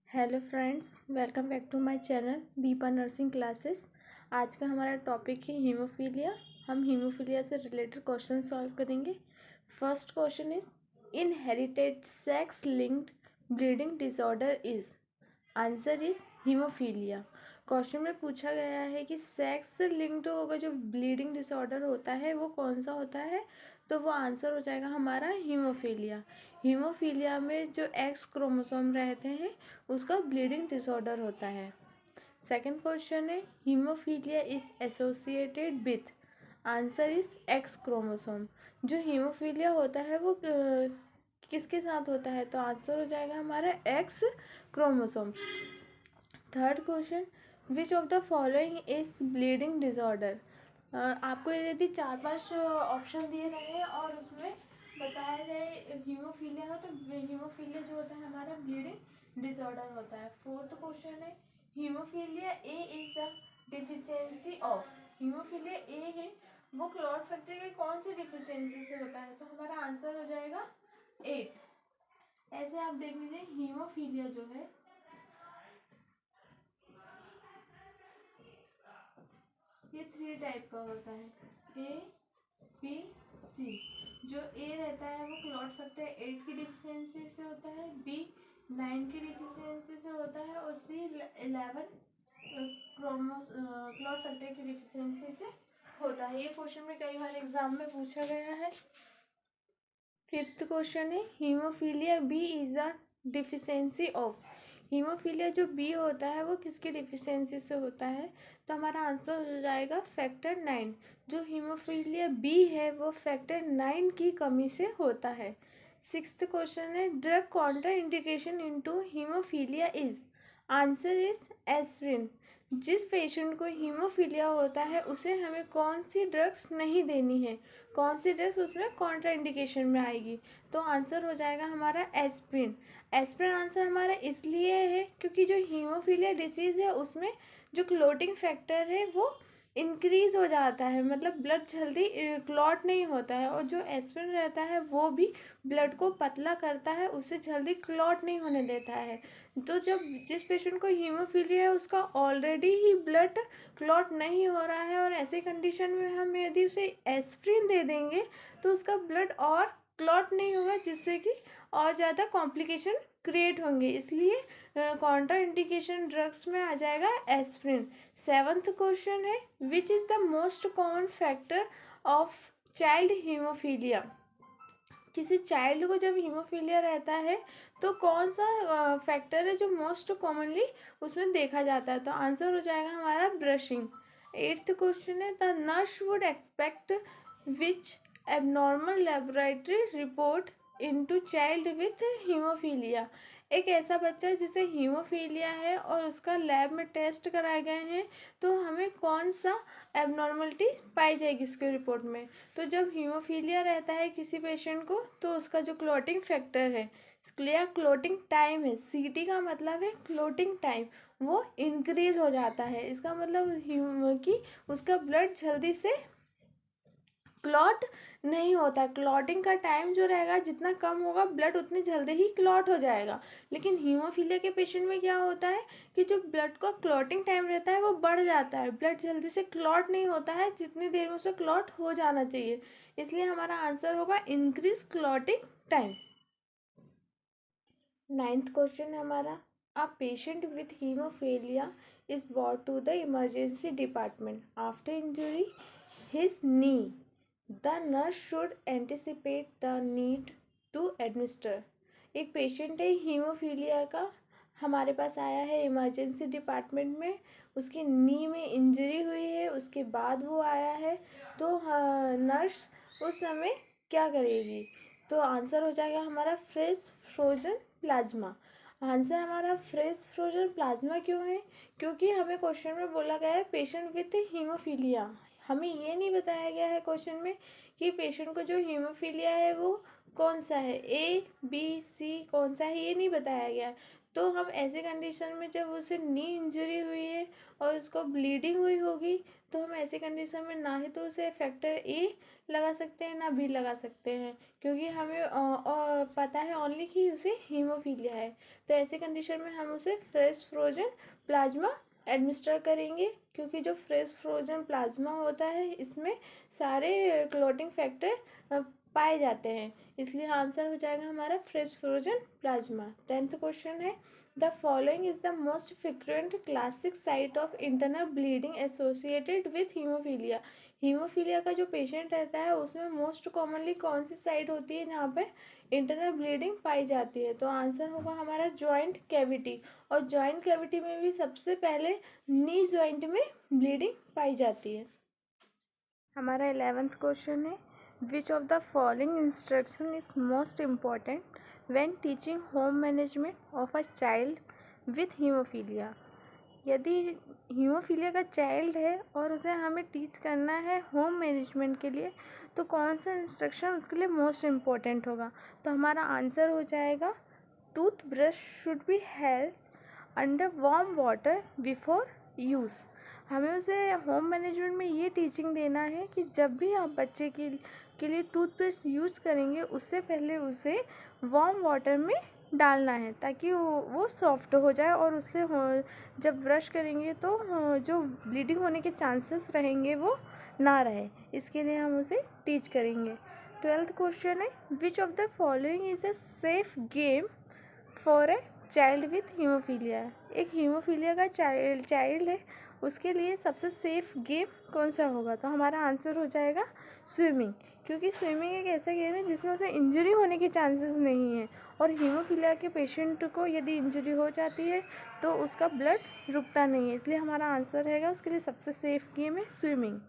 Hello friends, welcome back to my channel Deepa nursing classes. आज का हमारा टॉपिक है हीमोफीलिया। हम हीमोफीलिया से रिलेटेड क्वेश्चन सॉल्व करेंगे। First question is inherited sex linked bleeding disorder is. Answer is haemophilia. Question में पूछा गया है कि सेक्स लिंक्ड होगा जो ब्लीडिंग डिसऑर्डर होता है वो कौन सा होता है, तो वो आंसर हो जाएगा हमारा हीमोफीलिया। हीमोफीलिया में जो एक्स क्रोमोसोम रहते हैं उसका ब्लीडिंग डिसऑर्डर होता है। सेकंड क्वेश्चन है haemophilia is associated with. Answer is x chromosome. जो हीमोफीलिया होता है वो किसके साथ होता है, तो आंसर हो जाएगा हमारा x chromosome. Third question which of the following is bleeding disorder. आपको यदि 4-5 ऑप्शन दिए रहे हैं और उसमें बताया जाए हीमोफीलिया हो तो हीमोफीलिया जो होता है हमारा ब्लीडिंग डिसऑर्डर होता है। फोर्थ क्वेश्चन है haemophilia A is a deficiency of. Haemophilia A है वो क्लॉट फैक्टर के कौन सी डिफिशियंसी से होता है, तो हमारा आंसर हो जाएगा 8। ऐसे आप देख लीजिए हीमोफीलिया जो है ये 3 टाइप का होता है, ए बी सी। जो ए रहता है वो क्लॉट फैक्टर 8 की डिफिशियंसी से होता है, बी 9 की डिफिशियंसी से होता है और सी 11 क्लॉट फैक्टर की डिफिशियंसी से होता है। ये क्वेश्चन में कई बार एग्जाम में पूछा गया है। फिफ्थ क्वेश्चन है haemophilia B is a deficiency of. Haemophilia जो बी होता है वो किसकी डिफिशियंसी से होता है, तो हमारा आंसर हो जाएगा फैक्टर 9। जो हीमोफीलिया बी है वो फैक्टर 9 की कमी से होता है। सिक्स्थ क्वेश्चन है drug Contra indication into haemophilia is. Answer is aspirin. जिस पेशेंट को हीमोफीलिया होता है उसे हमें कौन सी ड्रग्स नहीं देनी है, कौन सी ड्रग्स उसमें कॉन्ट्रा इंडिकेशन में आएगी, तो आंसर हो जाएगा हमारा एस्पिरिन। एस्पिरिन आंसर हमारा इसलिए है क्योंकि जो हीमोफीलिया डिसीज़ है उसमें जो क्लोटिंग फैक्टर है वो इंक्रीज हो जाता है, मतलब ब्लड जल्दी क्लॉट नहीं होता है, और जो एस्पिरिन रहता है वो भी ब्लड को पतला करता है, उससे जल्दी क्लॉट नहीं होने देता है। तो जब जिस पेशेंट को हीमोफीलिया है उसका ऑलरेडी ही ब्लड क्लॉट नहीं हो रहा है और ऐसे कंडीशन में हम यदि उसे एस्पिरिन दे देंगे तो उसका ब्लड और क्लॉट नहीं होगा, जिससे कि और ज़्यादा कॉम्प्लिकेशन क्रिएट होंगे, इसलिए कॉन्ट्रा इंडिकेशन ड्रग्स में आ जाएगा एस्पिरिन। सेवन्थ क्वेश्चन है which is the most common factor of child haemophilia. किसी चाइल्ड को जब हीमोफीलिया रहता है तो कौन सा फैक्टर है जो मोस्ट कॉमनली उसमें देखा जाता है, तो आंसर हो जाएगा हमारा ब्रशिंग। एट्थ क्वेश्चन है the nurse would expect which abnormal laboratory report into child with haemophilia. एक ऐसा बच्चा जिसे हीमोफीलिया है और उसका लैब में टेस्ट कराए गए हैं, तो हमें कौन सा एबनॉर्मलिटी पाई जाएगी उसके रिपोर्ट में, तो जब हीमोफीलिया रहता है किसी पेशेंट को तो उसका जो क्लॉटिंग फैक्टर है या क्लॉटिंग टाइम है, सीटी का मतलब है क्लॉटिंग टाइम, वो इंक्रीज हो जाता है। इसका मतलब कि उसका ब्लड जल्दी से क्लॉट नहीं होता। क्लॉटिंग का टाइम जो रहेगा जितना कम होगा ब्लड उतनी जल्दी ही क्लॉट हो जाएगा। लेकिन हीमोफीलिया के पेशेंट में क्या होता है कि जो ब्लड का क्लॉटिंग टाइम रहता है वो बढ़ जाता है, ब्लड जल्दी से क्लॉट नहीं होता है जितनी देर में उसे क्लॉट हो जाना चाहिए, इसलिए हमारा आंसर होगा increase clotting time. Ninth question है हमारा a patient with haemophilia is brought to the emergency department after injury his knee. The nurse should anticipate the need to administer. एक पेशेंट है हीमोफीलिया का, हमारे पास आया है इमरजेंसी डिपार्टमेंट में, उसकी नी में इंजरी हुई है, उसके बाद वो आया है, तो नर्स उस समय क्या करेगी, तो आंसर हो जाएगा हमारा फ्रेश फ्रोजन प्लाज्मा। आंसर हमारा फ्रेश फ्रोजन प्लाज्मा क्यों है, क्योंकि हमें क्वेश्चन में बोला गया है पेशेंट विथ हीमोफीलिया, हमें ये नहीं बताया गया है क्वेश्चन में कि पेशेंट को जो हीमोफीलिया है वो कौन सा है, ए बी सी कौन सा है, ये नहीं बताया गया है। तो हम ऐसे कंडीशन में जब उसे नी इंजरी हुई है और उसको ब्लीडिंग हुई होगी तो हम ऐसे कंडीशन में ना ही तो उसे फैक्टर ए लगा सकते हैं ना बी लगा सकते हैं, क्योंकि हमें पता है ओनली कि उसे हीमोफीलिया है। तो ऐसे कंडीशन में हम उसे फ्रेश फ्रोजन प्लाज्मा एडमिनिस्टर करेंगे, क्योंकि जो फ्रेश फ्रोजन प्लाज्मा होता है इसमें सारे क्लॉटिंग फैक्टर पाए जाते हैं, इसलिए आंसर हो जाएगा हमारा fresh frozen plasma. 10th question है, the following is the most frequent classic site of internal bleeding associated with hemophilia. Hemophilia का जो पेशेंट रहता है उसमें मोस्ट कॉमनली कौन सी साइट होती है जहाँ पे इंटरनल ब्लीडिंग पाई जाती है? तो आंसर होगा हमारा जॉइंट कैविटी, और जॉइंट कैविटी में भी सबसे पहले नी जॉइंट में ब्लीडिंग पाई जाती है। हमारा 11th क्वेश्चन है, which of the following instruction is most important when teaching home management of a child with haemophilia. यदि हीमोफीलिया का चाइल्ड है और उसे हमें टीच करना है होम मैनेजमेंट के लिए, तो कौन सा इंस्ट्रक्शन उसके लिए मोस्ट इम्पॉर्टेंट होगा? तो हमारा आंसर हो जाएगा tooth brush should be held under warm water before use. हमें उसे होम मैनेजमेंट में ये टीचिंग देना है कि जब भी आप बच्चे के लिए टूथब्रश यूज़ करेंगे उससे पहले उसे वार्म वाटर में डालना है, ताकि वो सॉफ्ट हो जाए और उससे जब ब्रश करेंगे तो जो ब्लीडिंग होने के चांसेस रहेंगे वो ना रहे, इसके लिए हम उसे टीच करेंगे। 12th क्वेश्चन है, which of the following is a safe game for a child with haemophilia. एक हीमोफीलिया का चाइल्ड है, उसके लिए सबसे सेफ गेम कौन सा होगा? तो हमारा आंसर हो जाएगा स्विमिंग, क्योंकि स्विमिंग एक ऐसा गेम है जिसमें उसे इंजरी होने के चांसेस नहीं है, और हीमोफीलिया के पेशेंट को यदि इंजरी हो जाती है तो उसका ब्लड रुकता नहीं है, इसलिए हमारा आंसर रहेगा उसके लिए सबसे सेफ गेम है स्विमिंग।